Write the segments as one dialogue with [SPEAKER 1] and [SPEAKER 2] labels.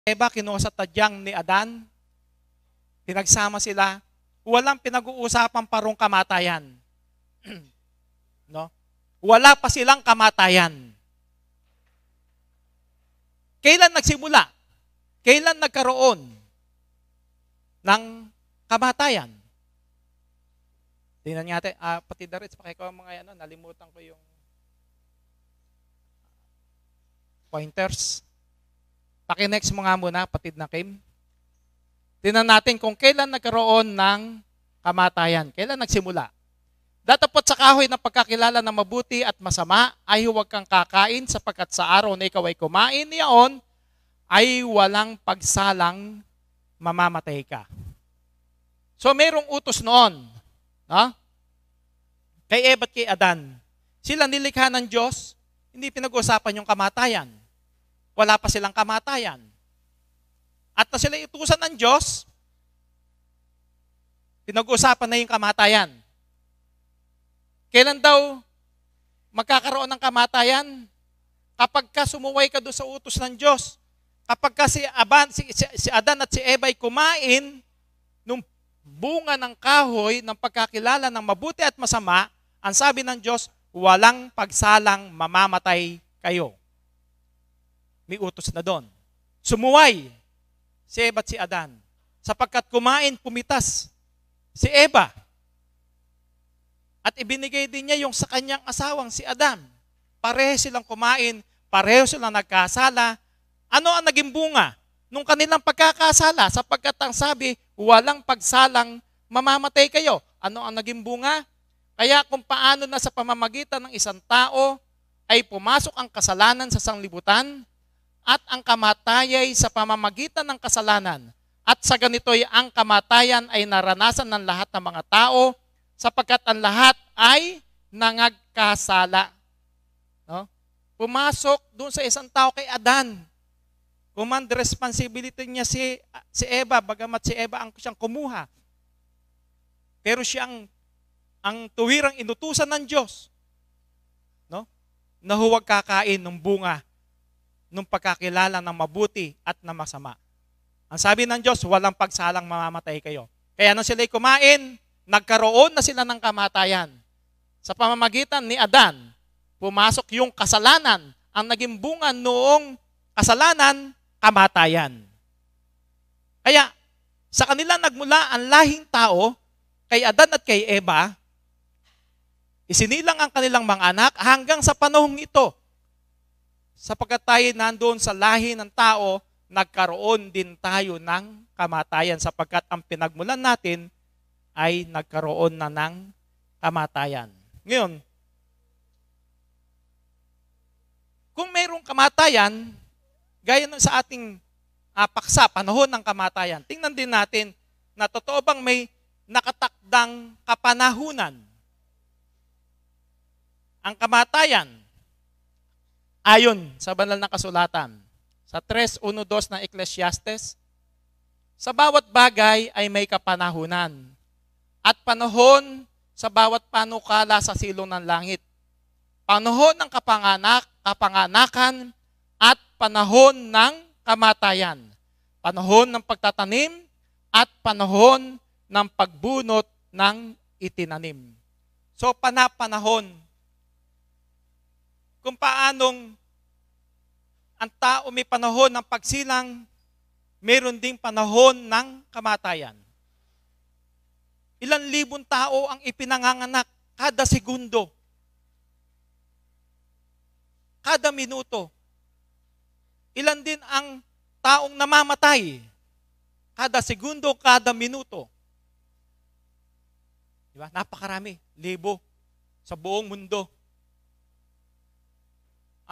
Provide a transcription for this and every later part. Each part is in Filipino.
[SPEAKER 1] Eva, kinuha sa tadyang ni Adan, pinagsama sila, walang pinag-uusapang parong kamatayan. No? Wala pa silang kamatayan. Kailan nagsimula? Kailan nagkaroon ng kamatayan? Tingnan natin, pati Darits, pakikaw mga nalimutan ko yung pointers. Paki-next mo nga muna, patid na Kim. Tingnan natin kung kailan nagkaroon ng kamatayan. Kailan nagsimula? Datapot sa kahoy ng pagkakilala ng mabuti at masama ay huwag kang kakain sapagkat sa araw na ikaw ay kumain niyaon ay walang pagsalang mamamatay ka. So mayroong utos noon, no? Kay Eva at kay Adan. Sila nilikha ng Diyos, hindi pinag-usapan yung kamatayan. Wala pa silang kamatayan. At na sila itusan ng Diyos, pinag-usapan na yung kamatayan. Kailan daw magkakaroon ng kamatayan? Kapag ka sumuway ka doon sa utos ng Diyos. Kapag ka si Adan at si Eva ay kumain nung bunga ng kahoy ng pagkakilala ng mabuti at masama, ang sabi ng Diyos, walang pagsalang mamamatay kayo. May utos na doon. Sumuway si Eva at si Adan. Sapagkat kumain, pumitas si Eva. At ibinigay din niya yung sa kanyang asawang si Adam. Pareho silang kumain, pareho silang nagkasala. Ano ang naging bunga nung kanilang pagkakasala? Sapagkat ang sabi, walang pagsalang mamamatay kayo. Ano ang naging bunga? Kaya kung paano na sa pamamagitan ng isang tao ay pumasok ang kasalanan sa sanglibutan at ang kamatayay sa pamamagitan ng kasalanan. At sa ganito'y ang kamatayan ay naranasan ng lahat ng mga tao sapagkat ang lahat ay nangagkasala. No? Pumasok doon sa isang tao kay Adan. Command responsibility niya si Eva, bagamat si Eva ang siyang kumuha. Pero siya ang tuwirang inutusan ng Diyos. No? Na huwag kakain ng bunga ng pagkakilala ng mabuti at ng masama. Ang sabi ng Diyos, walang pagsalang mamamatay kayo. Kaya nung sila'y kumain, nagkaroon na sila ng kamatayan. Sa pamamagitan ni Adan, pumasok yung kasalanan. Ang naging bunga noong kasalanan, kamatayan. Kaya, sa kanila nagmula ang lahing tao, kay Adan at kay Eva, isinilang ang kanilang mga anak hanggang sa panahong ito. Sapagkat tayo nandoon sa lahi ng tao, nagkaroon din tayo ng kamatayan sapagkat ang pinagmulan natin ay nagkaroon na ng kamatayan. Ngayon, kung mayroong kamatayan, gaya nun sa ating paksa, panahon ng kamatayan, tingnan din natin na totoo bang may nakatakdang kapanahunan. Ang kamatayan, ayon sa banal na kasulatan, sa 3:1-2 ng Ecclesiastes, sa bawat bagay ay may kapanahunan at panahon sa bawat panukala sa silong ng langit. Panahon ng kapanganakan at panahon ng kamatayan. Panahon ng pagtatanim at panahon ng pagbunot ng itinanim. So panahon kung paanong ang tao may panahon ng pagsilang, meron ding panahon ng kamatayan. Ilan libong tao ang ipinanganganak kada segundo, kada minuto. Ilan din ang taong namamatay kada segundo, kada minuto. Diba? Napakarami, libo sa buong mundo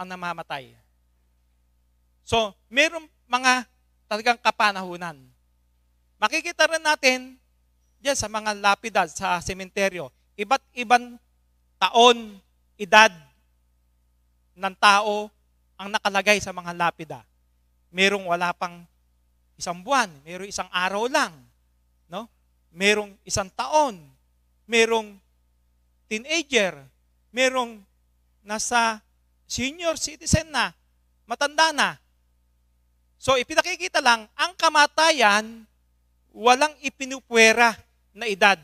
[SPEAKER 1] ang namamatay. So, mayroong mga talagang kapanahunan. Makikita rin natin diyan sa mga lapida sa sementeryo, iba't ibang taon, edad ng tao ang nakalagay sa mga lapida. Merong wala pang isang buwan, merong isang araw lang, no? Merong isang taon, merong teenager, merong nasa senior citizen na, matanda na. So ipinakikita lang, ang kamatayan, walang ipinupwera na edad.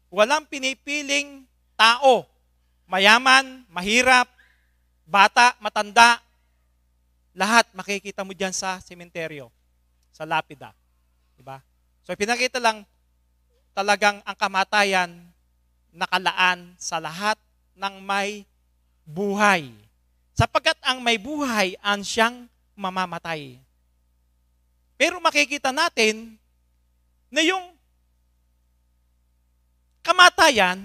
[SPEAKER 1] Walang pinipiling tao. Mayaman, mahirap, bata, matanda. Lahat makikita mo dyan sa sementeryo, sa lapida. Diba? So ipinakita lang, talagang ang kamatayan nakalaan sa lahat ng may buhay. Sapagkat ang may buhay ang siyang mamamatay. Pero makikita natin na yung kamatayan,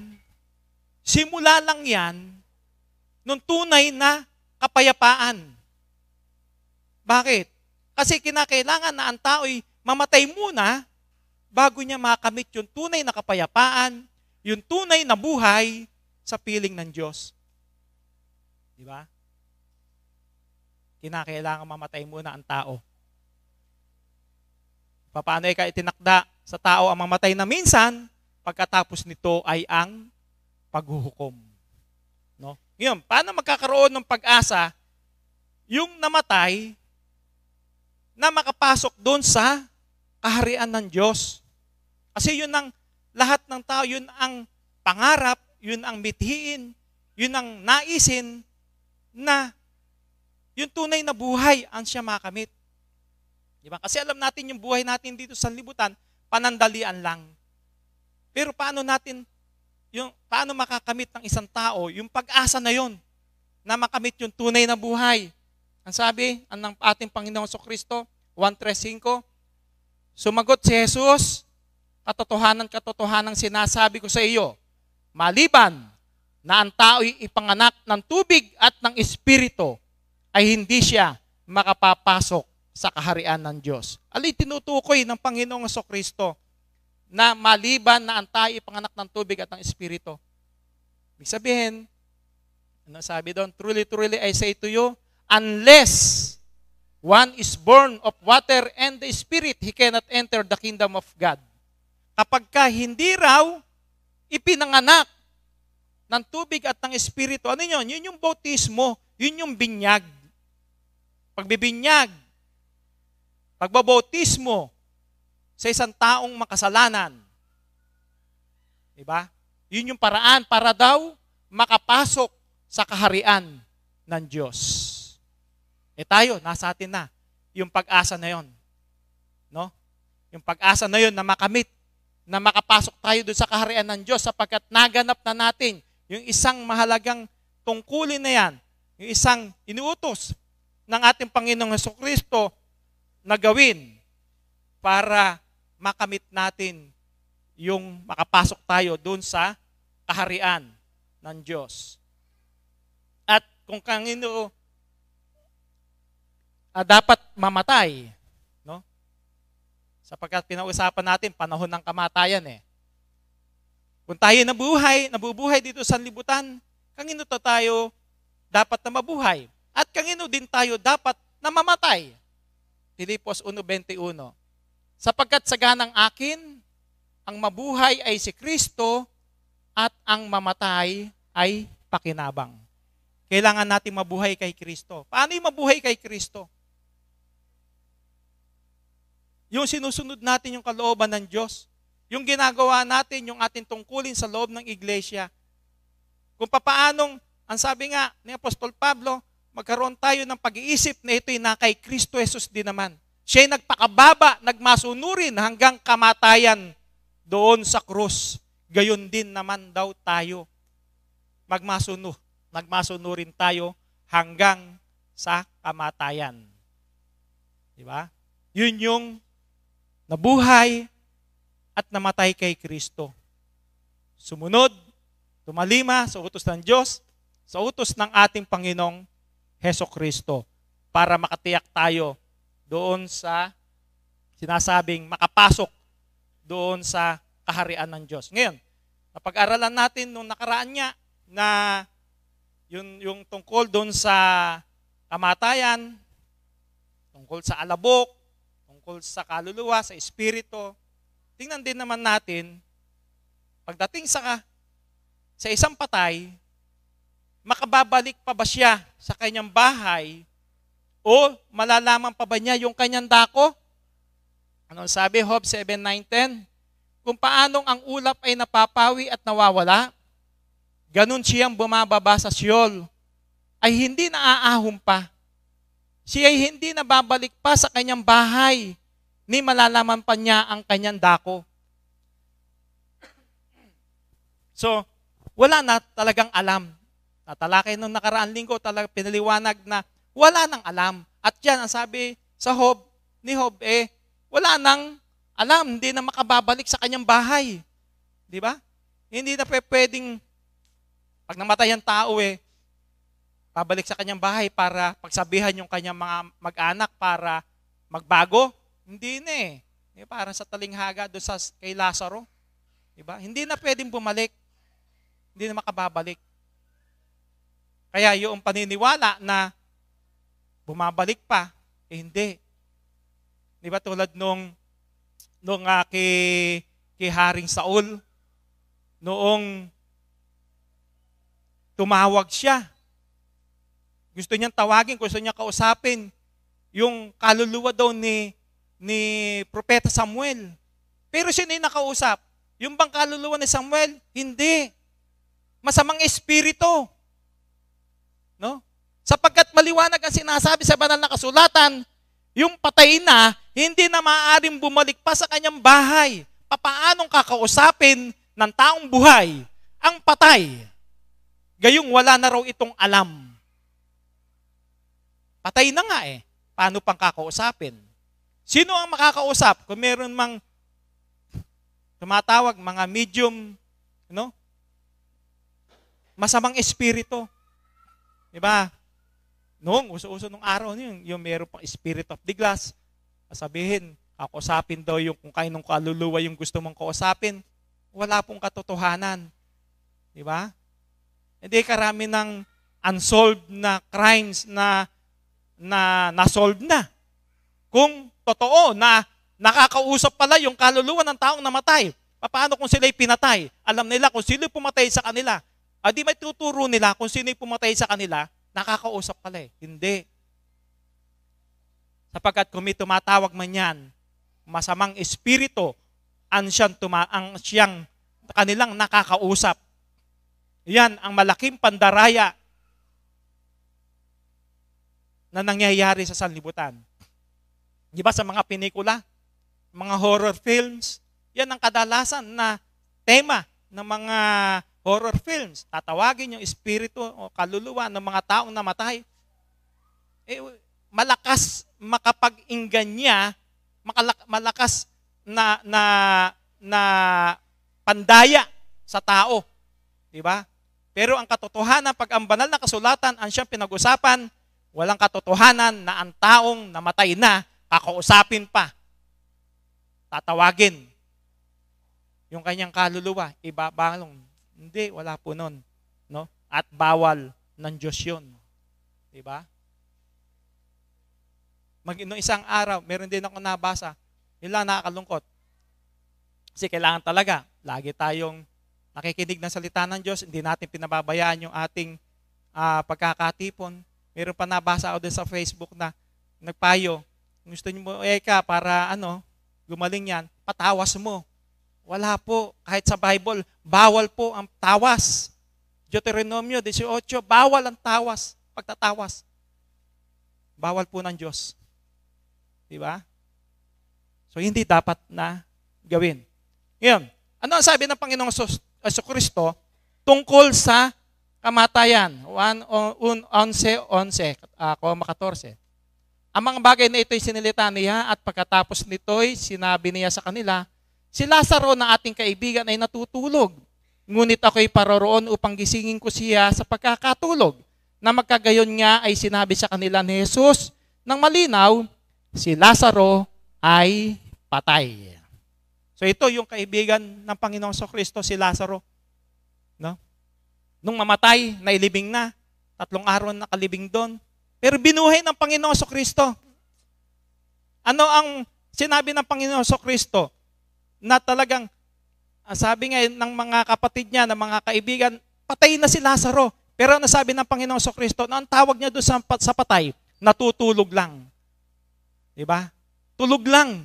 [SPEAKER 1] simula lang yan nung tunay na kapayapaan. Bakit? Kasi kinakailangan na ang tao'y mamatay muna bago niya makamit yung tunay na kapayapaan, yung tunay na buhay sa piling ng Diyos. Di ba? Kinakailangan mamatay muna ang tao. Paano ka itinakda sa tao ang mamatay na minsan, pagkatapos nito ay ang paghuhukom. No? Ngayon, paano magkakaroon ng pag-asa yung namatay na makapasok doon sa kaharian ng Diyos? Kasi yun ang lahat ng tao, yun ang pangarap, yun ang mithiin, yun ang naisin na yung tunay na buhay ang siya makamit. Diba? Kasi alam natin yung buhay natin dito sa libutan, panandalian lang. Pero paano makakamit ng isang tao yung pag-asa na yon na makamit yung tunay na buhay? Ang sabi ng ating Panginoong Kristo, 1:3-5, sumagot si Jesus, katotohanan sinasabi ko sa iyo, maliban na ang tao'y ipanganak ng tubig at ng Espiritu, ay hindi siya makapapasok sa kaharian ng Diyos. Alin tinutukoy ng Panginoong Kristo na maliban na ang tao'y ipanganak ng tubig at ng Espiritu? Ibig sabihin, ano sabi doon? Truly, truly, I say to you, unless one is born of water and the Spirit, he cannot enter the kingdom of God. Kapag ka hindi raw ipinanganak ng tubig at ng Espiritu, ano yun? Yun yung bautismo, yun yung binyag. Pagbibinyag, pagbabautismo sa isang taong makasalanan. Diba? Yun yung paraan para daw makapasok sa kaharian ng Diyos. Tayo, nasa atin na yung pag-asa na yon. No? Yung pag-asa na yon na makamit, na makapasok tayo doon sa kaharian ng Diyos sapagkat naganap na natin yung isang mahalagang tungkulin na yan, yung isang inuutos ng ating Panginoong Jesucristo na gawin para makamit natin yung makapasok tayo doon sa kaharian ng Diyos. At kung kanino dapat mamatay, no? Sapagkat pinag-usapan natin panahon ng kamatayan eh. Kung tayo nabubuhay dito sa libutan, kanino tayo dapat na mabuhay? At kanino din tayo dapat na mamatay? Filipos 1:21. Sapagkat sa ganang akin, ang mabuhay ay si Kristo at ang mamatay ay pakinabang. Kailangan natin mabuhay kay Kristo. Paano yung mabuhay kay Kristo? Yung sinusunod natin yung kalooban ng Diyos. Yung ginagawa natin yung ating tungkulin sa loob ng iglesia. Kung papaanong, ang sabi nga ni Apostol Pablo, magkaroon tayo ng pag-iisip na ito'y na kay Kristo Jesus din naman. Siya'y nagpakababa, nagmasunurin hanggang kamatayan doon sa krus. Gayon din naman daw tayo. Nagmasunurin tayo hanggang sa kamatayan. Diba? Yun yung nabuhay at namatay kay Kristo. Sumunod, tumalima sa utos ng Diyos, sa utos ng ating Panginoong Jesucristo para makatiyak tayo doon sa sinasabing makapasok doon sa kaharian ng Diyos. Ngayon, napag-aralan natin nung nakaraan niya na yung tungkol doon sa kamatayan, tungkol sa alabok, tungkol sa kaluluwa, sa espiritu. Tingnan din naman natin, pagdating sa isang patay, makababalik pa ba siya sa kanyang bahay O malalaman pa ba niya yung kanyang dako? Ano sabi? Job 7:9-10. Kung paanong ang ulap ay napapawi at nawawala, ganun siyang bumababa sa Sheol, ay hindi naaahon pa. Siya ay hindi nababalik pa sa kanyang bahay, ni malalaman pa niya ang kanyang dako. So, wala na talagang alam. Natalakay nung nakaraang linggo, talagang pinaliwanag na wala nang alam. At yan, ang sabi sa ni Job, wala nang alam, hindi na makababalik sa kanyang bahay. Di ba? Hindi na pwedeng, pag namatay ang tao, babalik sa kanyang bahay para pagsabihan yung kanyang mga mag-anak para magbago. Hindi na Parang sa talinghaga doon kay Lazaro. Di ba? Hindi na pwedeng bumalik. Hindi na makababalik. Kaya yung paniniwala na bumabalik pa, hindi. Di ba tulad nung kay Haring Saul, noong tumawag siya, gusto niyang tawagin, gusto niyang kausapin yung kaluluwa daw ni Propeta Samuel. Pero sino yung nakausap? Yung bang kaluluwa ni Samuel? Hindi. Masamang espiritu. No? Sapagkat maliwanag ang sinasabi sa banal na kasulatan, yung patay na, hindi na maaaring bumalik pa sa kanyang bahay. Papaanong kakausapin ng taong buhay ang patay? Gayong wala na raw itong alam. Patay na nga Paano pang kakausapin? Sino ang makakausap? Kung meron mang tumatawag, mga medium, masamang espiritu. Diba? Noong uso-uso nung araw yung meron pang spirit of the glass, sabihin, kakusapin daw yung kung kaninong kaluluwa yung gusto mong kausapin, wala pong katotohanan. Diba? Hindi karami ng unsolved na crimes na nasolve na. Kung totoo na nakakausap pala yung kaluluwa ng taong namatay, paano kung sila'y pinatay? Alam nila kung sino pumatay sa kanila. Di may tuturo nila kung sino'y pumatay sa kanila, nakakausap pala Hindi. Sapagkat kung may tumatawag man yan, masamang espiritu, ang siyang kanilang nakakausap. Yan ang malaking pandaraya na nangyayari sa sanlibutan. Di ba sa mga pelikula, mga horror films, yan ang kadalasan na tema ng mga horror films. Tatawagin yung espiritu o kaluluwa ng mga taong namatay. Malakas makapag-inganya, malakas na pandaya sa tao. Di ba? Pero ang katotohanan, pag ang banal na kasulatan ang siyang pinag-usapan, walang katotohanan na ang taong namatay na, kakausapin pa. Tatawagin. Yung kanyang kaluluwa, ibabalong. Hindi, wala po nun. No? At bawal ng Diyos yun. Diba? Noong isang araw, meron din ako nabasa, yun lang nakakalungkot. Kasi kailangan talaga, lagi tayong nakikinig ng salita ng Diyos, hindi natin pinababayaan yung ating pagkakatipon. Meron pa nabasa ako din sa Facebook na nagpayo, gusto niyo mo, para gumaling yan, patawas mo. Wala po. Kahit sa Bible, bawal po ang tawas. Deuteronomio 18, bawal ang tawas, pagtatawas. Bawal po ng Diyos. Diba? So, hindi dapat na gawin. Ngayon, ano ang sabi ng Panginoong Jesucristo tungkol sa kamatayan? 11:14. Ang mga bagay na ito'y sinilita niya at pagkatapos nito'y sinabi niya sa kanila, si Lazaro na ating kaibigan ay natutulog. Ngunit ako'y paroroon upang gisingin ko siya sa pagkakatulog. Na magkagayon nga ay sinabi sa kanila ni Jesus ng malinaw, si Lazaro ay patay. So ito yung kaibigan ng Panginoong Jesucristo, si Lazaro. No? Nung mamatay, nailibing na. 3 araw nakalibing doon. Pero binuhay ng Panginoong Jesucristo. Ano ang sinabi ng Panginoong Jesucristo? Na talagang, sabi nga ng mga kapatid niya, ng mga kaibigan, patay na si Lazaro. Pero ano sabi ng Panginoong Jesucristo? Na ang tawag niya doon sa patay, natutulog lang. Diba? Tulog lang.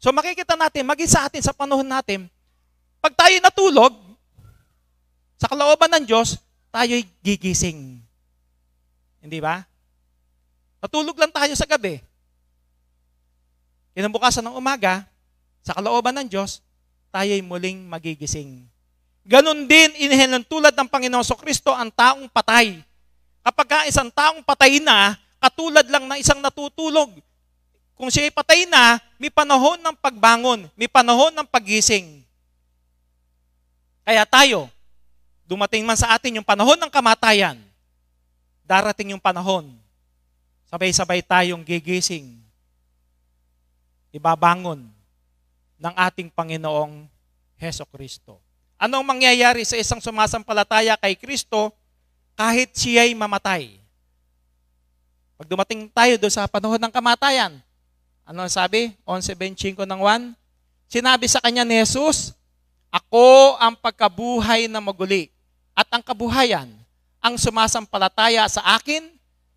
[SPEAKER 1] So makikita natin, maging sa atin, sa panahon natin, pag tayo natulog, sa kalooban ng Diyos, tayo'y gigising. Hindi ba? Natulog lang tayo sa gabi. Kinabukasan ng umaga, sa kalooban ng Diyos, tayo'y muling magigising. Ganon din, inihilan tulad ng Panginoong Kristo ang taong patay. Kapag isang taong patay na, katulad lang ng isang natutulog. Kung siya'y patay na, may panahon ng pagbangon, may panahon ng paggising. Kaya tayo, dumating man sa atin yung panahon ng kamatayan, darating yung panahon, sabay-sabay tayong gigising, ibabangon ng ating Panginoong Hesukristo. Anong mangyayari sa isang sumasampalataya kay Kristo kahit siya'y mamatay? Pag dumating tayo doon sa panahon ng kamatayan, ano ang sabi? 11:25 ng 1. Sinabi sa kanya ni Jesus, ako ang pagkabuhay na maguli at ang kabuhayan, ang sumasampalataya sa akin,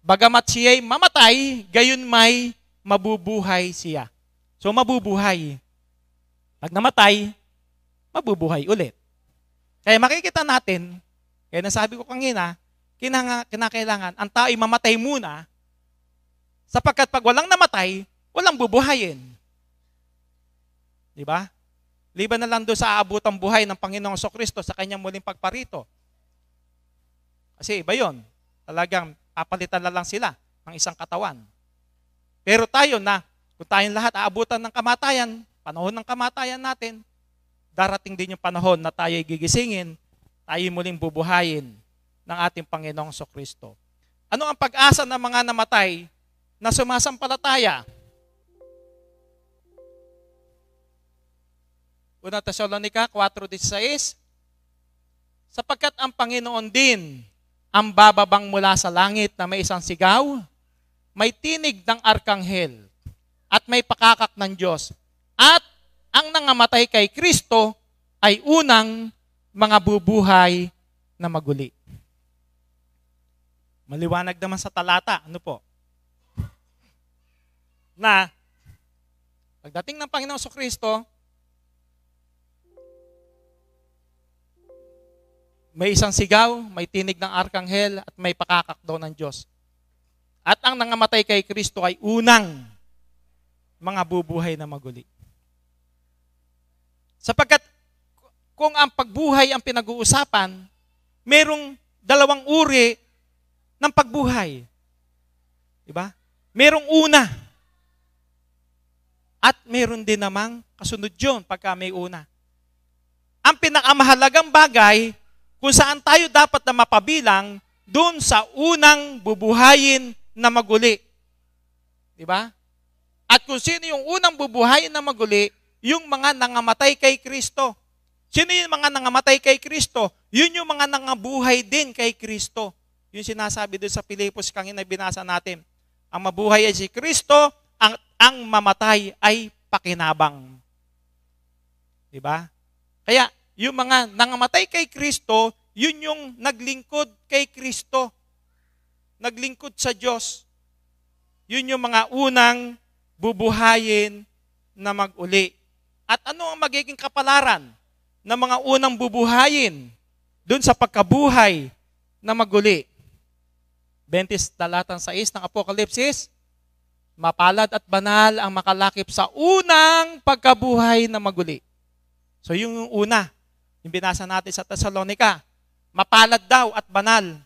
[SPEAKER 1] bagamat siya'y mamatay, gayon may mabubuhay siya. So mabubuhay. Pag namatay, mabubuhay ulit. Kaya makikita natin, kaya nasabi ko kanina, kinakailangan ang tao'y mamatay muna, sapagkat pag walang namatay, walang bubuhayin. Di ba? Liban na lang doon sa aabutang buhay ng Panginoong Kristo sa kanyang muling pagparito. Kasi iba yun. Talagang papalitan na lang sila ng isang katawan. Pero tayo na, kung tayong lahat aabutan ng kamatayan, panahon ng kamatayan natin, darating din yung panahon na tayo'y gigisingin, tayo'y muling bubuhayin ng ating Panginoong Kristo. Ano ang pag-asa ng mga namatay na sumasampalataya? Unang Tesalonica 4:16, sapagkat ang Panginoon din ang bababang mula sa langit na may isang sigaw, may tinig ng arkanghel, at may pakakak ng Diyos, at ang nangamatay kay Kristo ay unang mga bubuhay na maguli. Maliwanag naman sa talata, ano po? Na pagdating ng Panginoong Kristo, may isang sigaw, may tinig ng arkanghel, at may pakakak daw ng Diyos. At ang nangamatay kay Kristo ay unang mga bubuhay na maguli. Sapagkat kung ang pagbuhay ang pinag-uusapan, merong dalawang uri ng pagbuhay. Diba? Merong una. At meron din namang kasunod yun pagka may una. Ang pinakamahalagang bagay kung saan tayo dapat na mapabilang doon sa unang bubuhayin na maguli. Diba? At kung sino yung unang bubuhayin na maguli, yung mga nangamatay kay Kristo. Sino yung mga nangamatay kay Kristo? Yun yung mga nangabuhay din kay Kristo. Yung sinasabi doon sa Pilipos kanina binasa natin. Ang mabuhay ay si Kristo, ang mamatay ay pakinabang. Diba? Kaya, yung mga nangamatay kay Kristo, yun yung naglingkod kay Kristo. Naglingkod sa Diyos. Yun yung mga unang bubuhayin na maguli. At ano ang magiging kapalaran ng mga unang bubuhayin dun sa pagkabuhay na maguli? 20 talatang 6 ng Apokalipsis, mapalad at banal ang makalakip sa unang pagkabuhay na maguli. So yung una, yung binasa natin sa Tesalonica, mapalad daw at banal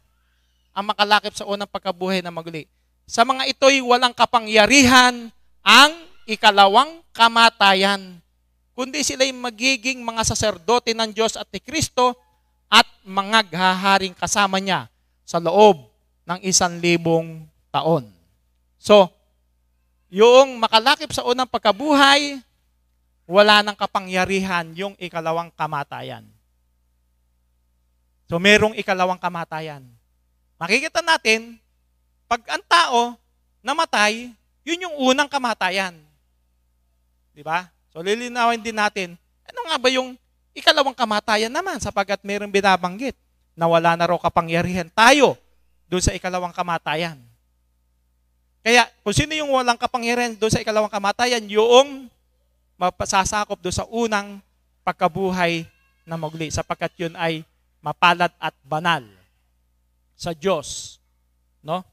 [SPEAKER 1] ang makalakip sa unang pagkabuhay na maguli. Sa mga ito'y walang kapangyarihan ang ikalawang kamatayan, kundi sila'y magiging mga saserdote ng Diyos at ni Kristo at mga haharing kasama niya sa loob ng 1,000 taon. So, yung makalakip sa unang pagkabuhay, wala nang kapangyarihan yung ikalawang kamatayan. So, merong ikalawang kamatayan. Makikita natin, pag ang tao namatay, yun yung unang kamatayan. Diba? So, lilinawin din natin, ano nga ba yung ikalawang kamatayan naman sapagkat mayroong binabanggit na wala na raw kapangyarihan tayo doon sa ikalawang kamatayan. Kaya kung sino yung walang kapangyarihan doon sa ikalawang kamatayan, yung mapasasakop doon sa unang pagkabuhay na muli, sapagkat yun ay mapalad at banal sa Diyos. No?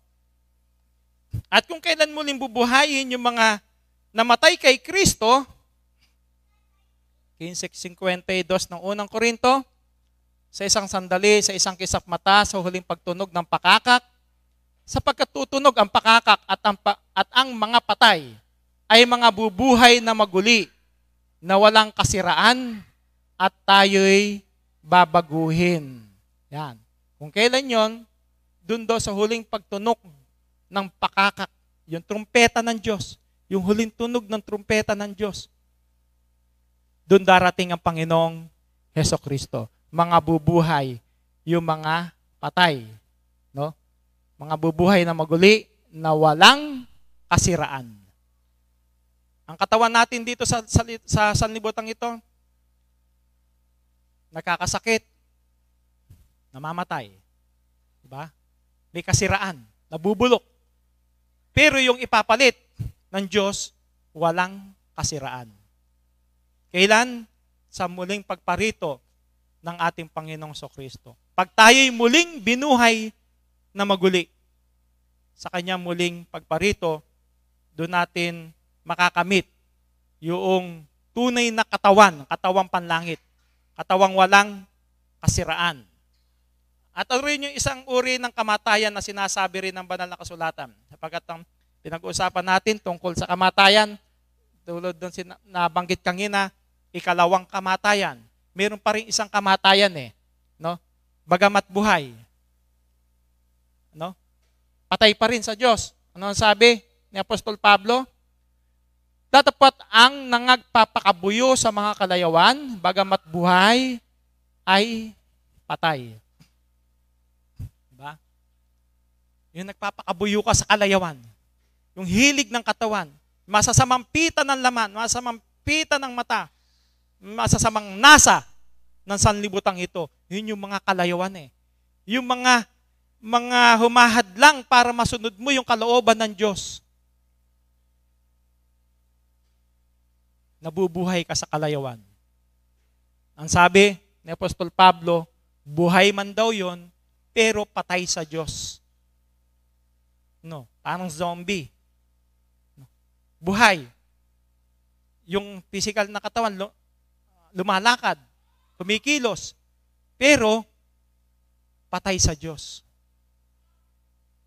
[SPEAKER 1] At kung kailan muling bubuhayin yung mga namatay kay Kristo, 15:52 ng unang Korinto, sa isang sandali, sa isang kisap mata, sa huling pagtunog ng pakakak, sapagkat tutunog ang pakakak at ang mga patay ay mga bubuhay na maguli, na walang kasiraan, at tayo'y babaguhin. Yan. Kung kailan yon, dun do sa huling pagtunog ng pakakak, yung trumpeta ng Diyos, yung huling tunog ng trumpeta ng Diyos, dun darating ang Panginoong Hesukristo. Mga bubuhay, yung mga patay. No? Mga bubuhay na maguli, na walang kasiraan. Ang katawan natin dito sa sanlibutan ito, nakakasakit, namamatay. Diba? May kasiraan, nabubulok. Pero yung ipapalit ng Diyos, walang kasiraan. Kailan? Sa muling pagparito ng ating Panginoong Kristo. Pag tayo'y muling binuhay na maguli, sa Kanyang muling pagparito, doon natin makakamit yung tunay na katawang panlangit, katawang walang kasiraan. At ano rin yung isang uri ng kamatayan na sinasabi rin ng banal na kasulatan. Sapagkat ang pinag-uusapan natin tungkol sa kamatayan, tulad doon nabanggit kanina, ikalawang kamatayan. Meron pa rin isang kamatayan no? Bagamat buhay. No? Patay pa rin sa Diyos. Ano ang sabi ni Apostol Pablo? Tatapat ang nangagpapakabuyo sa mga kalayawan, bagamat buhay ay patay. Diba? Yung nagpapakabuyo ka sa kalayawan. Yung hilig ng katawan. Masasamang pita ng laman, masasamang pita ng mata, masasamang nasa ng sanlibutan ito. Yun yung mga kalayawan Yung mga humahadlang para masunod mo yung kalooban ng Diyos. Nabubuhay ka sa kalayawan. Ang sabi ni Apostol Pablo, buhay man daw yon, pero patay sa Diyos. No, parang zombie. Buhay. Yung physical na katawan, lumalakad, kumikilos, pero patay sa Diyos.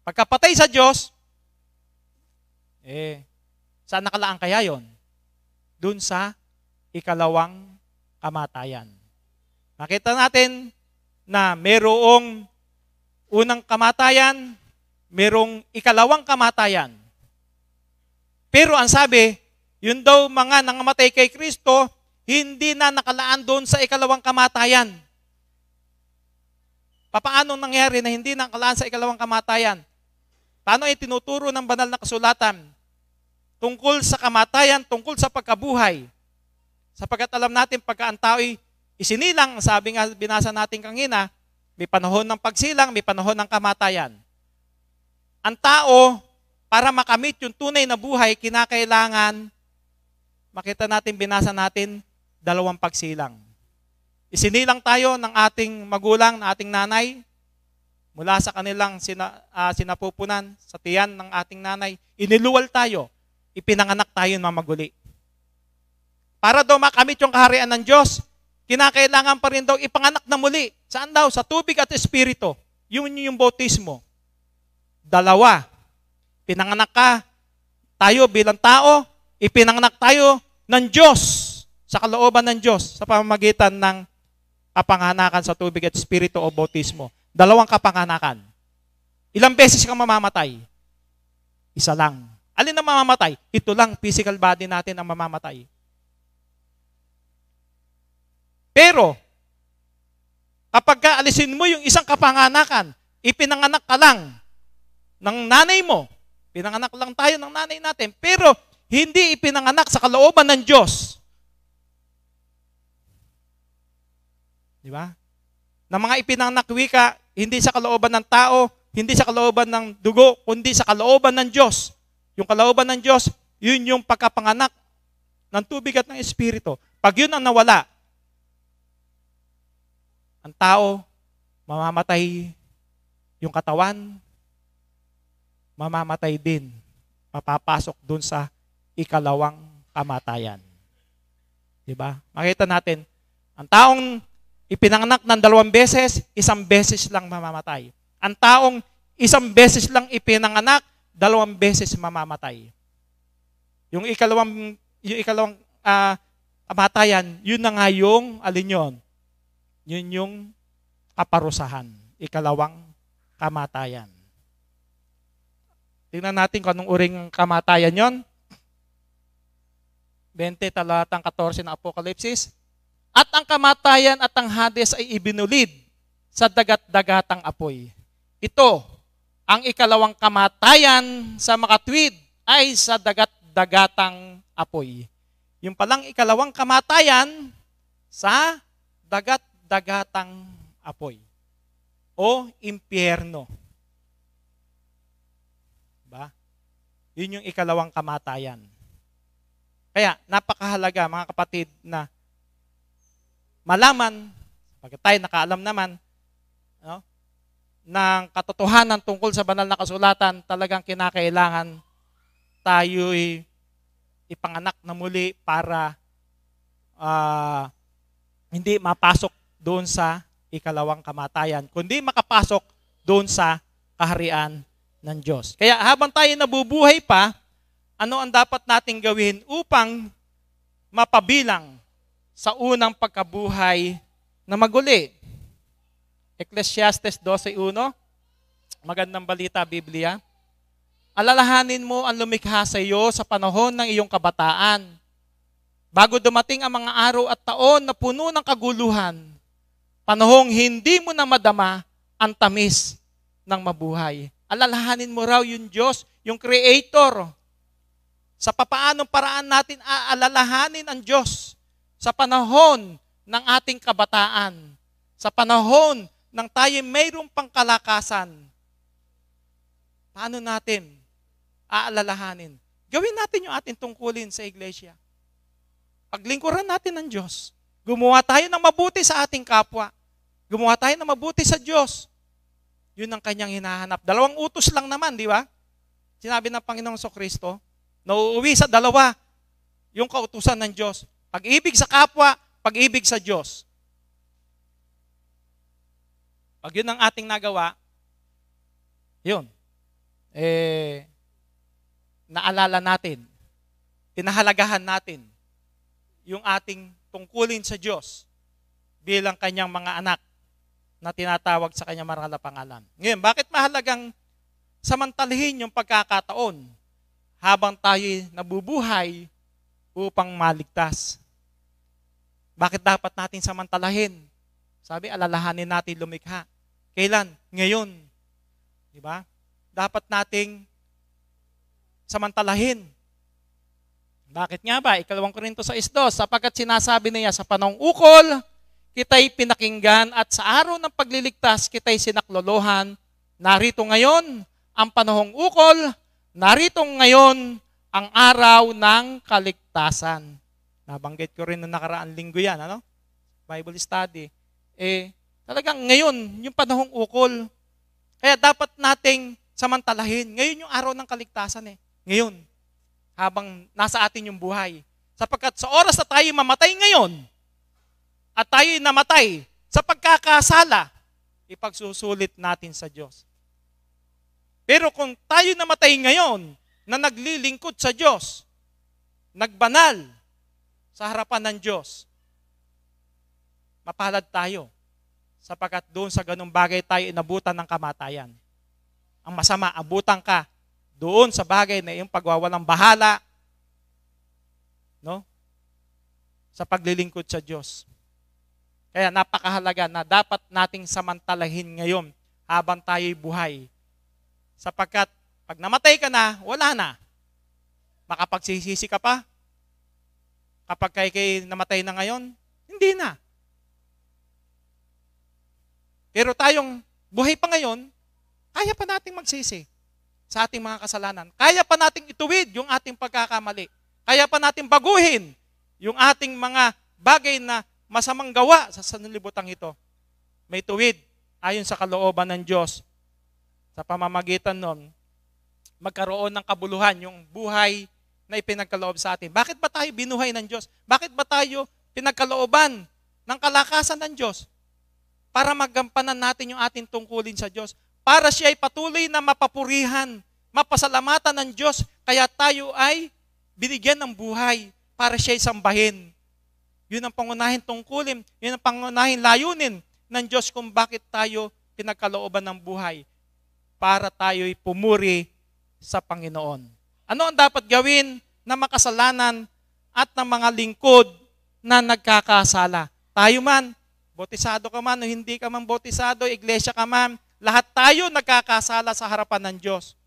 [SPEAKER 1] Pagkapatay sa Diyos, saan nakalaan kaya yon? Dun sa ikalawang kamatayan. Makita natin na merong unang kamatayan, merong ikalawang kamatayan. Pero ang sabi, yun daw mga nangamatay kay Kristo, hindi na nakalaan doon sa ikalawang kamatayan. Paano nangyari na hindi nakalaan sa ikalawang kamatayan? Paano itinuturo ng banal na kasulatan? Tungkol sa kamatayan, tungkol sa pagkabuhay. Sapagkat alam natin, pagka ang tao'y isinilang, sabi nga, binasa natin kanina, may panahon ng pagsilang, may panahon ng kamatayan. Ang tao, para makamit yung tunay na buhay, kinakailangan, makita natin, binasa natin, 2 pagsilang. Isinilang tayo ng ating magulang, ng ating nanay, mula sa kanilang sinapupunan, sa tiyan ng ating nanay, iniluwal tayo, ipinanganak tayo na maguli. Para daw makamit yung kaharian ng Diyos, kinakailangan pa rin daw ipanganak na muli. Saan daw? Sa tubig at espiritu. Yun yung bautismo. 2. Pinanganak ka, tayo bilang tao, ipinanganak tayo ng Diyos, sa kalooban ng Diyos, sa pamamagitan ng kapanganakan sa tubig at espiritu o bautismo. 2 kapanganakan. Ilang beses kang mamamatay? Isa lang. Alin ang mamamatay? Ito lang, physical body natin ang mamamatay. Pero, kapag kaalisin mo yung isang kapanganakan, ipinanganak ka lang ng nanay mo, pinanganak lang tayo ng nanay natin, pero hindi ipinanganak sa kalooban ng Diyos. Di ba? Na mga ipinanganak wika, hindi sa kalooban ng tao, hindi sa kalooban ng dugo, kundi sa kalooban ng Diyos. Yung kalooban ng Diyos, yun yung pagkapanganak ng tubig at ng Espiritu. Pag yun ang nawala, ang tao, mamamatay yung katawan, mamamatay din. Mapapasok dun sa ikalawang kamatayan. Diba? Makita natin, ang taong ipinanganak ng 2 beses, 1 beses lang mamamatay. Ang taong 1 beses lang ipinanganak, 2 beses mamamatay. Yung ikalawang kamatayan, yun na nga yung, alin yun? Yun yung kaparusahan. Ikalawang kamatayan. Tingnan natin kung anong uring kamatayan yon. 20 talatang 14 ng Apokalipsis. At ang kamatayan at ang Hades ay ibinulid sa dagat-dagatang apoy. Ito, ang ikalawang kamatayan sa makatwid ay sa dagat-dagatang apoy. Yung palang ikalawang kamatayan sa dagat-dagatang apoy o impyerno. Diba? Yun yung ikalawang kamatayan. Kaya napakahalaga mga kapatid na malaman, pag tayo nakaalam naman, no, ng katotohanan tungkol sa banal na kasulatan, talagang kinakailangan tayo'y ipanganak na muli para hindi mapasok doon sa ikalawang kamatayan, kundi makapasok doon sa kaharian ng Diyos. Kaya habang tayo nabubuhay pa, ano ang dapat nating gawin upang mapabilang sa unang pagkabuhay na maguli? Ecclesiastes 12:1, magandang balita, Biblia. Alalahanin mo ang lumikha sa iyo sa panahon ng iyong kabataan, bago dumating ang mga araw at taon na puno ng kaguluhan, panahong hindi mo na madama ang tamis ng mabuhay. Alalahanin mo raw yung Diyos, yung Creator. Sa papaanong paraan natin aalalahanin ang Diyos sa panahon ng ating kabataan, sa panahon ng tayo mayroong pangkalakasan. Paano natin aalalahanin? Gawin natin yung ating tungkulin sa iglesia. Paglingkuran natin ng Diyos. Gumawa tayo ng mabuti sa ating kapwa. Gumawa tayo ng mabuti sa Diyos. Yun ang kanyang hinahanap. 2 utos lang naman, di ba? Sinabi ng Panginoong Kristo, nauuwi sa 2 yung kautusan ng Diyos. Pag-ibig sa kapwa, pag-ibig sa Diyos. Pag yun ang ating nagawa, yun, naalala natin, pinahalagahan natin yung ating tungkulin sa Diyos bilang kanyang mga anak na tinatawag sa kanyang marangal na pangalan. Ngayon, bakit mahalagang samantalahin yung pagkakataon habang tayo nabubuhay upang maligtas? Bakit dapat natin samantalahin? Sabi, alalahanin natin lumikha. Kailan? Ngayon. Di ba? Dapat nating samantalahin. Bakit nga ba? 2 Korinto 6:2, sapagkat sinasabi niya sa panahong ukol, kita'y pinakinggan at sa araw ng pagliligtas kita'y sinaklolohan. Narito ngayon ang panahong ukol, narito ngayon ang araw ng kaligtasan. Nabanggit ko rin noong nakaraang linggo yan, ano? Bible study. Talagang ngayon, yung panahong ukol. Kaya dapat nating samantalahin. Ngayon yung araw ng kaligtasan Ngayon, habang nasa atin yung buhay. Sapagkat sa oras na tayo mamatay ngayon, at tayo namatay sa pagkakasala, ipagsusulit natin sa Diyos. Pero kung tayo namatay ngayon, na naglilingkod sa Diyos, nagbanal sa harapan ng Diyos, mapalad tayo. Sapagkat doon sa ganung bagay tayo inabutan ng kamatayan. Ang masama, abutan ka doon sa bagay na yung pagwawalang bahala, no? Sa paglilingkod sa Diyos. Kaya napakahalaga na dapat nating samantalahin ngayon habang tayo'y buhay. Sapagkat pag namatay ka na, wala na. Makapagsisisi ka pa. Kapag kay namatay na ngayon, hindi na. Pero tayong buhay pa ngayon, kaya pa nating magsisi. sa ating mga kasalanan. Kaya pa nating ituwid yung ating pagkakamali. Kaya pa nating baguhin yung ating mga bagay na masamang gawa sa sanlibutan ito. May tuwid ayon sa kalooban ng Diyos. Sa pamamagitan nun, magkaroon ng kabuluhan yung buhay na ipinagkaloob sa atin. Bakit ba tayo binuhay ng Diyos? Bakit ba tayo pinagkalooban ng kalakasan ng Diyos? Para magampanan natin yung ating tungkulin sa Diyos. Para siya ay patuloy na mapapurihan, mapasalamatan ng Diyos, kaya tayo ay binigyan ng buhay para siya ay sambahin. Yun ang pangunahing tungkulin, yun ang pangunahing layunin ng Diyos kung bakit tayo pinagkalooban ng buhay. Para tayo ay pumuri sa Panginoon. Ano ang dapat gawin ng makasalanan at ng mga lingkod na nagkakasala? Tayo man, botisado ka man o hindi ka man botisado, iglesia ka man, lahat tayo nagkakasala sa harapan ng Diyos.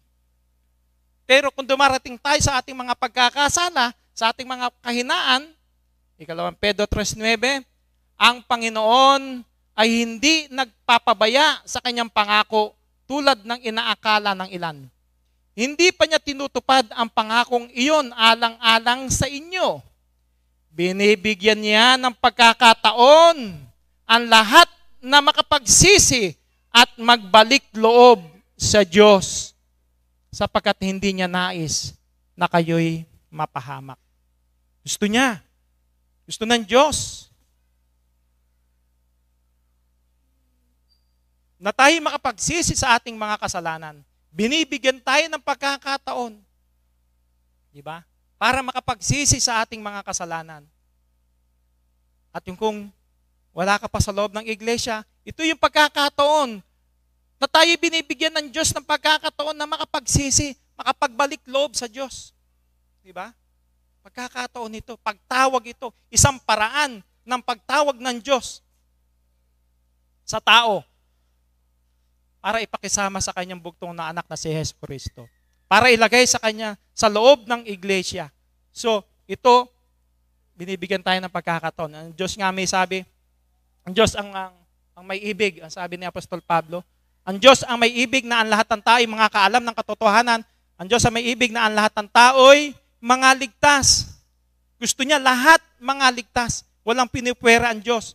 [SPEAKER 1] Pero kung dumarating tayo sa ating mga pagkakasala, sa ating mga kahinaan, 2 Pedro 3:9, ang Panginoon ay hindi nagpapabaya sa kanyang pangako tulad ng inaakala ng ilan. Hindi pa niya tinutupad ang pangakong iyon alang-alang sa inyo. Binibigyan niya ng pagkakataon ang lahat na makapagsisi at magbalik loob sa Diyos sapagkat hindi niya nais na kayo'y mapahamak. Gusto niya. Gusto ng Diyos na tayo makapagsisi sa ating mga kasalanan. Binibigyan tayo ng pagkakataon. Di ba? Para makapagsisi sa ating mga kasalanan. At yung kung wala ka pa sa loob ng iglesia, ito yung pagkakataon na tayo binibigyan ng Diyos ng pagkakataon na makapagsisi, makapagbalik loob sa Diyos. Di ba? Pagkakataon ito, pagtawag ito, isang paraan ng pagtawag ng Diyos sa tao para ipakisama sa kanyang bugtong na anak na si Hesus Kristo. Para ilagay sa kanya sa loob ng iglesia. So, ito, binibigyan tayo ng pagkakataon. Ang Diyos nga may sabi, ang Diyos ang may ibig, ang sabi ni Apostol Pablo, ang Diyos ang may ibig na ang lahat ng tao ay mga kaalam ng katotohanan. Ang Diyos ang may ibig na ang lahat ng tao ay mga ligtas. Gusto niya lahat mga ligtas. Walang pinipwera ang Diyos.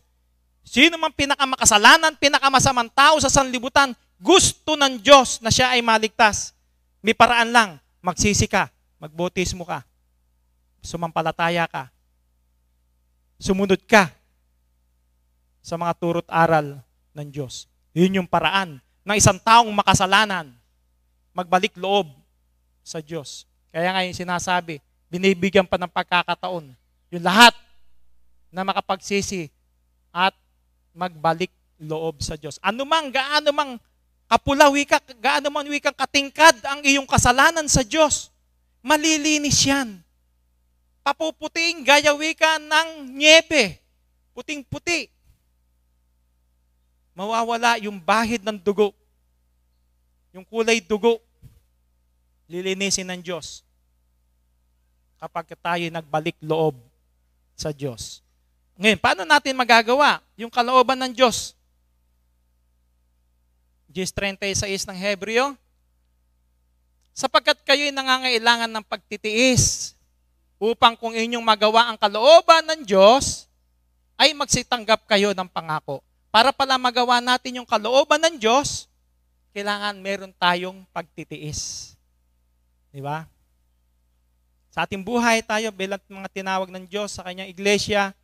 [SPEAKER 1] Sino man pinakamakasalanan, pinakamasamang tao sa sanlibutan, gusto ng Diyos na siya ay maligtas. May paraan lang, magsisi ka, magbautismo ka, sumampalataya ka, sumunod ka sa mga turo't aral ng Diyos. Yun yung paraan ng isang taong makasalanan, magbalik loob sa Diyos. Kaya nga yung sinasabi, binibigyan pa ng pagkakataon, yung lahat na makapagsisi at magbalik loob sa Diyos. Ano mang, gaano mang kapula wika, gaano man wikang katingkad ang iyong kasalanan sa Diyos, malilinis yan. Papuputing gaya wika ng nyebe, puting-puti. Mawawala yung bahid ng dugo, yung kulay dugo, lilinisin ng Diyos kapag tayo nagbalik loob sa Diyos. Ngayon, paano natin magagawa yung kalooban ng Diyos? 10:36 ng Hebreo, sapagkat kayo'y nangangailangan ng pagtitiis upang kung inyong magawa ang kalooban ng Diyos, ay magsitanggap kayo ng pangako. Para pala magawa natin yung kalooban ng Diyos, kailangan meron tayong pagtitiis. Di ba? Sa ating buhay tayo bilang mga tinawag ng Diyos sa kanyang iglesia,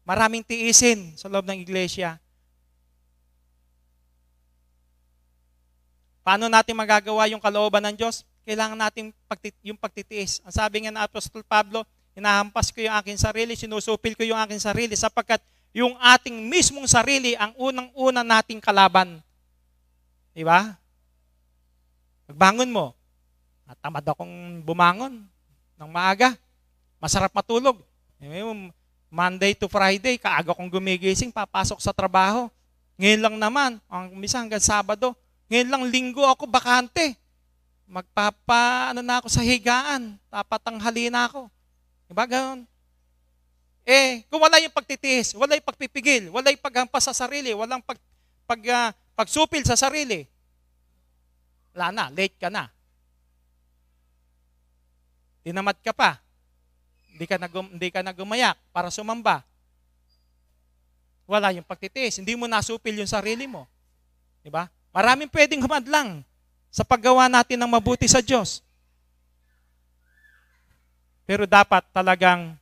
[SPEAKER 1] maraming tiisin sa loob ng iglesia. Paano natin magagawa yung kalooban ng Diyos? Kailangan natin yung pagtitiis. Ang sabi nga ng Apostol Pablo, hinahampas ko yung aking sarili, sinusupil ko yung aking sarili sapagkat yung ating mismong sarili ang unang-una nating kalaban. Diba? Pagbangon mo, tamad akong bumangon ng maaga. Masarap matulog. Monday to Friday, kaaga kong gumigising, papasok sa trabaho. Ngayon lang naman, minsan hanggang Sabado, ngayon lang Linggo ako bakante. Na ako sa higaan, papatanghali na ako. Diba gano'n? Kung wala yung pagtitiis, wala yung pagpipigil, wala yung paghampas sa sarili, walang pagsupil sa sarili, wala na, late ka na. Tinamad ka pa. Hindi ka na gumayak para sumamba. Wala yung pagtitiis. Hindi mo nasupil yung sarili mo. Diba? Maraming pwedeng humadlang sa paggawa natin ng mabuti sa Diyos. Pero dapat talagang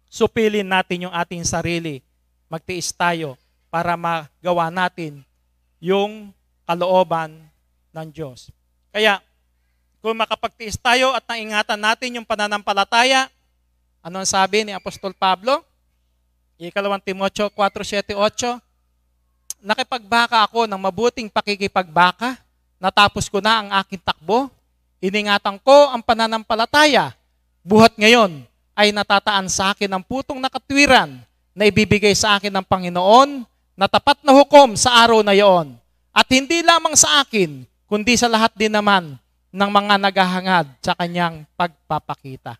[SPEAKER 1] supilin natin yung ating sarili. Magtiis tayo para magawa natin yung kalooban ng Diyos. Kaya, kung makapagtiis tayo at naingatan natin yung pananampalataya, ano ang sabi ni Apostol Pablo? Ikalawang Timoteo 4:7-8, nakipagbaka ako ng mabuting pakikipagbaka, natapos ko na ang aking takbo, iningatan ko ang pananampalataya, buhat ngayon ay natataan sa akin ang putong na katwiran na ibibigay sa akin ng Panginoon na tapat na hukom sa araw na iyon. At hindi lamang sa akin, kundi sa lahat din naman ng mga naghahangad sa kanyang pagpapakita.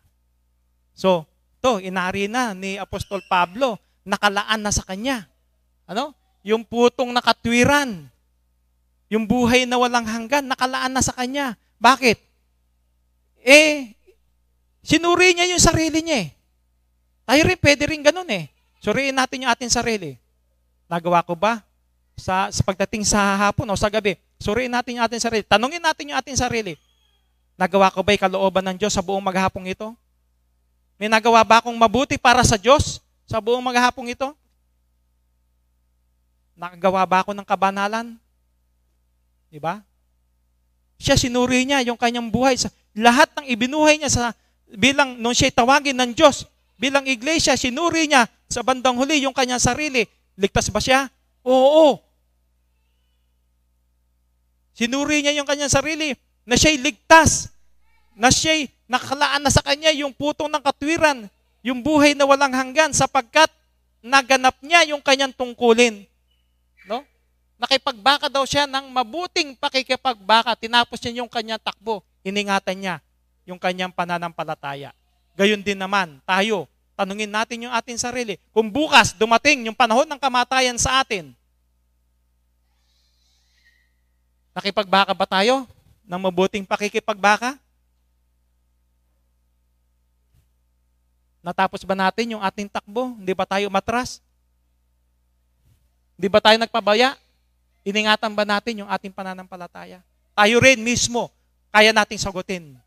[SPEAKER 1] So, inari na ni Apostol Pablo, nakalaan na sa kanya. Ano? Yung putong nakatwiran, yung buhay na walang hanggan, nakalaan na sa kanya. Bakit? Sinuri niya yung sarili niya eh. Tayo rin, pwede rin ganun eh. Suriin natin yung ating sarili. Nagawa ko ba? Sa pagdating sa hapon o sa gabi, suriin natin yung ating sarili. Tanungin natin yung ating sarili. Nagawa ko ba yung kalooban ng Diyos sa buong maghapong ito? May nagawa ba akong mabuti para sa Diyos sa buong maghapong ito? Nakagawa ba ako ng kabanalan? Diba? Siya, sinuri niya yung kanyang buhay. Lahat ng ibinuhay niya bilang nung siya tawagin ng Diyos, bilang iglesia, sinuri niya sa bandang huli yung kanyang sarili. Ligtas ba siya? Oo. Sinuri niya yung kanyang sarili na siya'y ligtas, na siya'y nakalaan na sa kanya yung putong ng katwiran, yung buhay na walang hanggan sapagkat naganap niya yung kanyang tungkulin. No? Nakipagbaka daw siya ng mabuting pakikipagbaka. Tinapos niya yung kanyang takbo. Iningatan niya yung kanyang pananampalataya. Gayon din naman, tayo, tanungin natin yung ating sarili. Kung bukas dumating yung panahon ng kamatayan sa atin, nakipagbaka ba tayo ng mabuting pakikipagbaka? Natapos ba natin yung ating takbo? Hindi ba tayo umatras? Hindi ba tayo nagpabaya? Iningatan ba natin yung ating pananampalataya? Tayo rin mismo, kaya nating sagutin.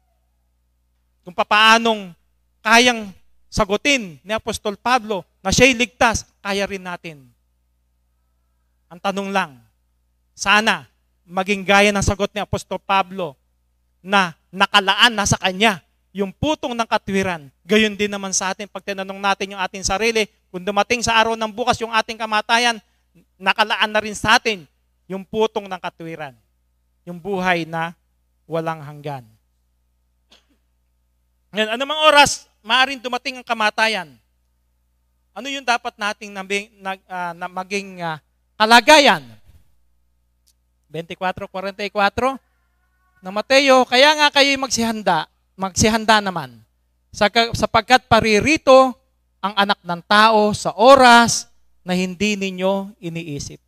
[SPEAKER 1] Kung paanong kayang sagutin ni Apostol Pablo na siya'y ligtas, kaya rin natin. Ang tanong lang, sana maging gaya ng sagot ni Apostol Pablo na nakalaan na sa kanya yung putong ng katwiran. Gayon din naman sa atin, pag tinanong natin yung ating sarili, kung dumating sa araw ng bukas yung ating kamatayan, nakalaan na rin sa atin yung putong ng katwiran. Yung buhay na walang hanggan. Ngayon, anumang oras, maaaring dumating ang kamatayan. Ano yung dapat nating maging kalagayan? 24:44 na Mateo, kaya nga kayo'y magsihanda naman, sapagkat paririto ang anak ng tao sa oras na hindi ninyo iniisip.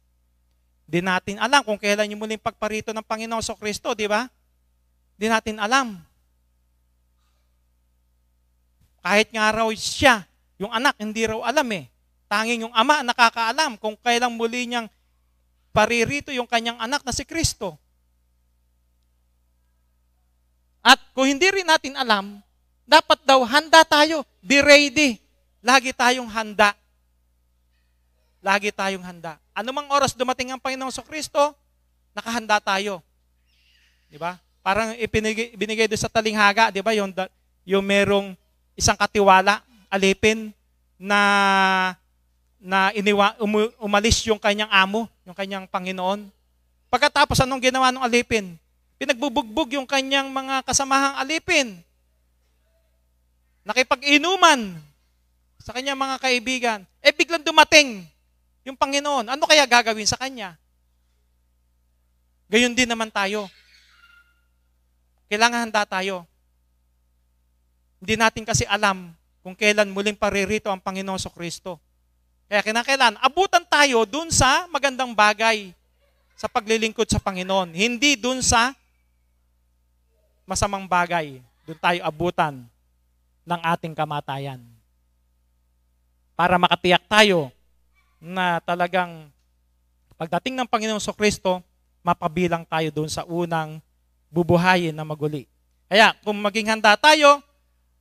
[SPEAKER 1] Di natin alam kung kailan yung muling pagparito ng Panginoong Kristo, di ba? Di natin alam. Kahit nga raw siya, yung anak, hindi raw alam eh. Tanging yung ama nakakaalam kung kailan muli niyang paririto yung kanyang anak na si Kristo. At kung hindi rin natin alam, dapat daw handa tayo. Be ready. Lagi tayong handa. Lagi tayong handa. Anumang oras dumating ang Panginoong Kristo, nakahanda tayo. Di ba? Parang binigay doon sa talinghaga, di ba? Yung merong isang katiwala, alipin, na umalis yung kanyang amo, yung kanyang Panginoon. Pagkatapos, anong ginawa ng alipin? Pinagbubugbog yung kanyang mga kasamahang alipin. Nakipag-inuman sa kanyang mga kaibigan. Biglang dumating yung Panginoon. Ano kaya gagawin sa kanya? Gayon din naman tayo. Kailangan handa tayo. Hindi natin kasi alam kung kailan muling paririto ang Panginoon Kristo. Kaya kinakailan, abutan tayo dun sa magandang bagay sa paglilingkod sa Panginoon. Hindi dun sa masamang bagay. Dun tayo abutan. ng ating kamatayan. Para makatiyak tayo na talagang pagdating ng Panginoong Kristo, mapabilang tayo doon sa unang bubuhayin na maguli. Kaya kung maging handa tayo,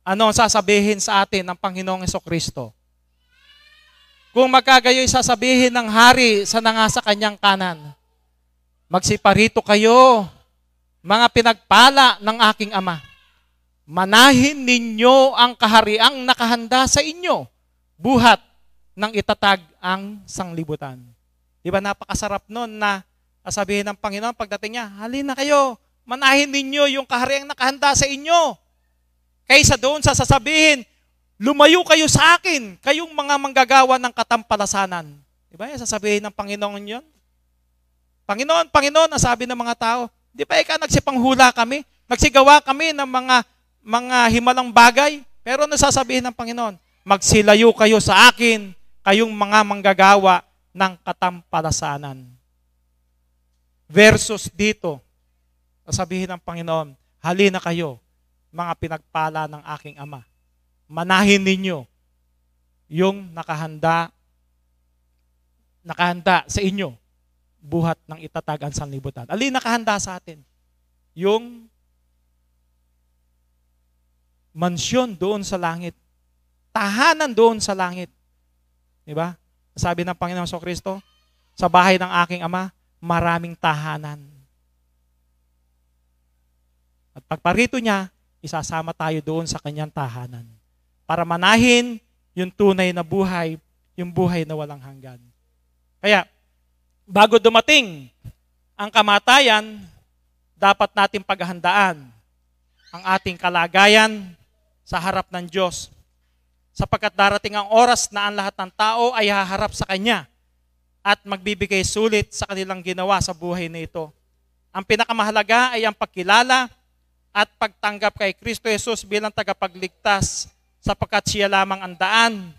[SPEAKER 1] ano ang sasabihin sa atin ng Panginoong Kristo? Kung magkagayoy sasabihin ng hari sa nangasa kanyang kanan, magsiparito kayo, mga pinagpala ng aking Ama. Manahin ninyo ang kahariang nakahanda sa inyo, buhat ng itatag ang sanglibutan. Di ba napakasarap nun na sabihin ng Panginoon pagdating niya, halina kayo, manahin ninyo yung kahariang nakahanda sa inyo. Kaysa doon sa sasabihin, lumayo kayo sa akin, kayong mga manggagawa ng katampalasanan. Di ba sasabihin ng Panginoon yun? Panginoon, Panginoon, ang sabi ng mga tao, di ba ikaw nagsipanghula kami? Nagsigawa kami ng mga himalang bagay? Pero nasasabihin ng Panginoon, magsilayo kayo sa akin, kayong mga manggagawa ng katampalasanan. Versus dito, sasabihin ng Panginoon, halina kayo, mga pinagpala ng aking Ama. Manahin ninyo yung nakahanda sa inyo, buhat ng itatag ang sanlibutan. Alin nakahanda sa atin? Yung mansyon doon sa langit. Tahanan doon sa langit. Diba? Sabi ng Panginoon Kristo, sa bahay ng aking Ama, maraming tahanan. At pagparito niya, isasama tayo doon sa kanyang tahanan. Para manahin yung tunay na buhay, yung buhay na walang hanggan. Kaya, bago dumating ang kamatayan, dapat natin paghandaan ang ating kalagayan sa harap ng Diyos. Sapagkat darating ang oras na ang lahat ng tao ay haharap sa Kanya at magbibigay sulit sa kanilang ginawa sa buhay na ito. Ang pinakamahalaga ay ang pagkilala at pagtanggap kay Kristo Jesus bilang tagapagligtas, sapagkat siya lamang ang daan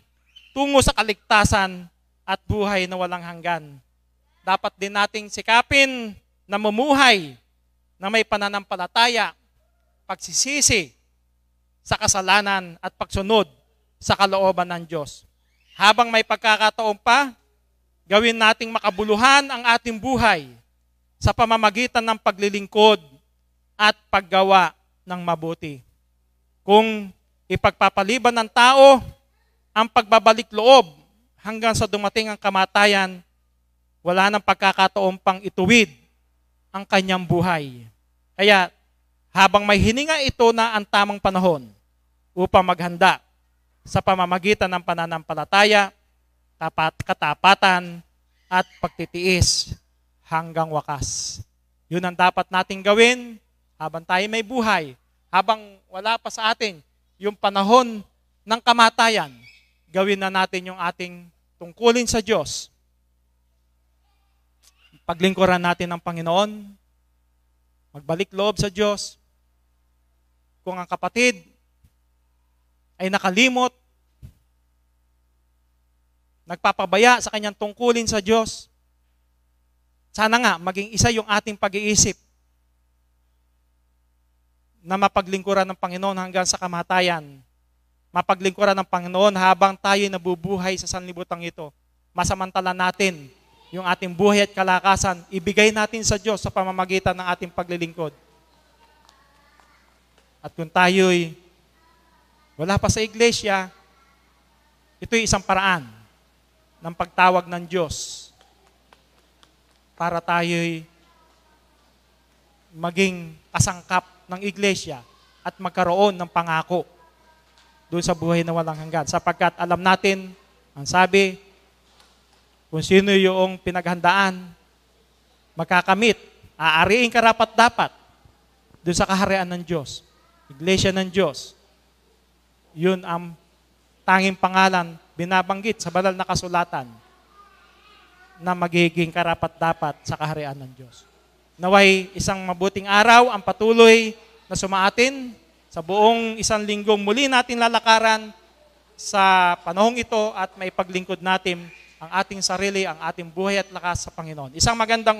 [SPEAKER 1] tungo sa kaligtasan at buhay na walang hanggan. Dapat din nating sikapin na mamumuhay na may pananampalataya, pagsisisi sa kasalanan at pagsunod sa kalooban ng Diyos. Habang may pagkakataon pa, gawin nating makabuluhan ang ating buhay sa pamamagitan ng paglilingkod at paggawa ng mabuti. Kung ipagpapaliban ng tao ang pagbabalik loob hanggang sa dumating ang kamatayan, wala nang pagkakataon pang ituwid ang kanyang buhay. Kaya, habang may hininga ito na ang tamang panahon upang maghanda sa pamamagitan ng pananampalataya, katapatan, at pagtitiis hanggang wakas. Yun ang dapat nating gawin habang tayo may buhay, habang wala pa sa atin yung panahon ng kamatayan, gawin na natin yung ating tungkulin sa Diyos. Paglingkuran natin ng Panginoon, magbalik loob sa Diyos. Kung ang kapatid ay nakalimot, nagpapabaya sa kanyang tungkulin sa Diyos, sana nga maging isa yung ating pag-iisip na mapaglingkuran ng Panginoon hanggang sa kamatayan. Mapaglingkuran ng Panginoon habang tayo nabubuhay sa sanlibutan ito. Masamantala natin yung ating buhay at kalakasan, ibigay natin sa Diyos sa pamamagitan ng ating paglilingkod. At kung tayo'y wala pa sa iglesia, ito'y isang paraan ng pagtawag ng Diyos para tayo'y maging kasangkap ng iglesia at magkaroon ng pangako doon sa buhay na walang hanggan. Sapagkat alam natin, ang sabi, kung sino yung pinaghandaan, magkakamit, aariing karapat-dapat doon sa kaharian ng Diyos, iglesia ng Diyos. Yun ang tanging pangalan binabanggit sa banal na kasulatan na magiging karapat-dapat sa kaharian ng Diyos. Naway isang mabuting araw ang patuloy na sumaatin sa buong isang linggong muli natin lalakaran sa panahong ito at may paglingkod natin ang ating sarili, ang ating buhay at lakas sa Panginoon. Isang magandang